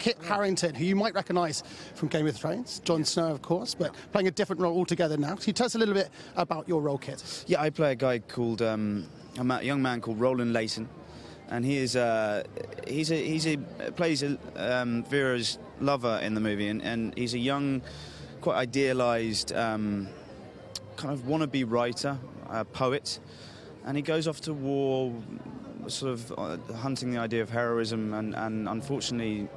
Kit Harrington, who you might recognise from Game of Thrones, Jon Snow, of course, but playing a different role altogether now. Can you tell us a little bit about your role, Kit? Yeah, I play a guy called a young man called Roland Layton, and he is plays Vera's lover in the movie, and he's a young, quite idealised kind of wannabe writer, poet, and he goes off to war, sort of hunting the idea of heroism, and unfortunately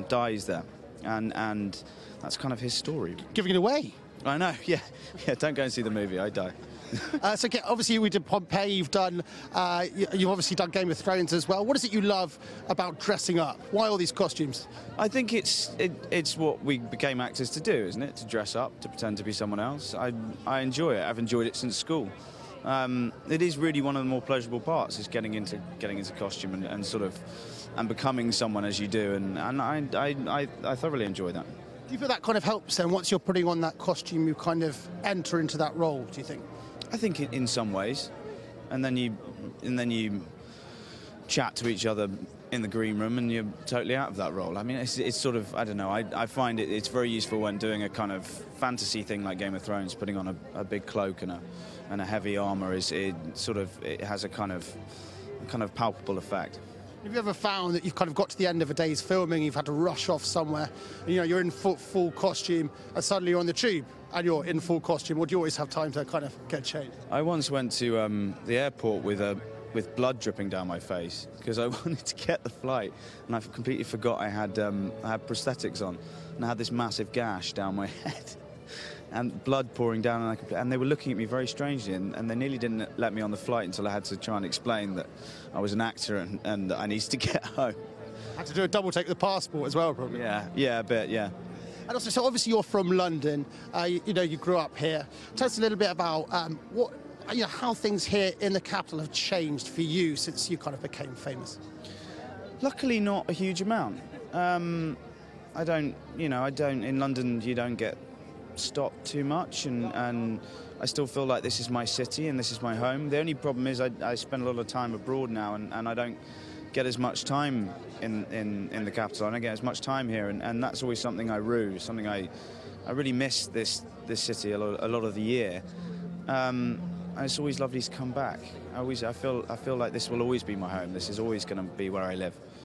dies there, and that's kind of his story. Giving it away. I know, yeah. Don't go and see the movie. I die. So obviously we did Pompeii. You've obviously done Game of Thrones as well. What is it you love about dressing up? Why all these costumes? I think it's what we became actors to do, isn't it? To dress up, to pretend to be someone else. I enjoy it. I've enjoyed it since school. It is really one of the more pleasurable parts, is getting into costume and becoming someone as you do, and I thoroughly enjoy that. Do you feel that kind of helps then? Once you're putting on that costume, you kind of enter into that role, do you think? I think in some ways, and then you chat to each other in the green room, and you're totally out of that role. I mean, it's sort of, I don't know. I find it's very useful when doing a kind of fantasy thing like Game of Thrones, putting on a big cloak and a heavy armour. It has a kind of palpable effect. Have you ever found that you've kind of got to the end of a day's filming, you've had to rush off somewhere, and, you're in full costume, and suddenly you're on the tube and you're in full costume, or do you always have time to kind of get changed? I once went to the airport with blood dripping down my face because I wanted to get the flight, and I completely forgot I had prosthetics on, and I had this massive gash down my head. And blood pouring down, and they were looking at me very strangely, and they nearly didn't let me on the flight until I had to try and explain that I was an actor and that I needed to get home. Had to do a double take with the passport as well, probably. Yeah, a bit, yeah. And also, so obviously you're from London. You grew up here. Tell us a little bit about how things here in the capital have changed for you since you kind of became famous. Luckily, not a huge amount. In London, you don't get stopped too much, and I still feel like this is my city and this is my home. The only problem is I spend a lot of time abroad now, and I don't get as much time in the capital. I don't get as much time here, and that's always something I rue, something I really miss this city a lot of the year. And it's always lovely to come back. I feel like this will always be my home. This is always going to be where I live.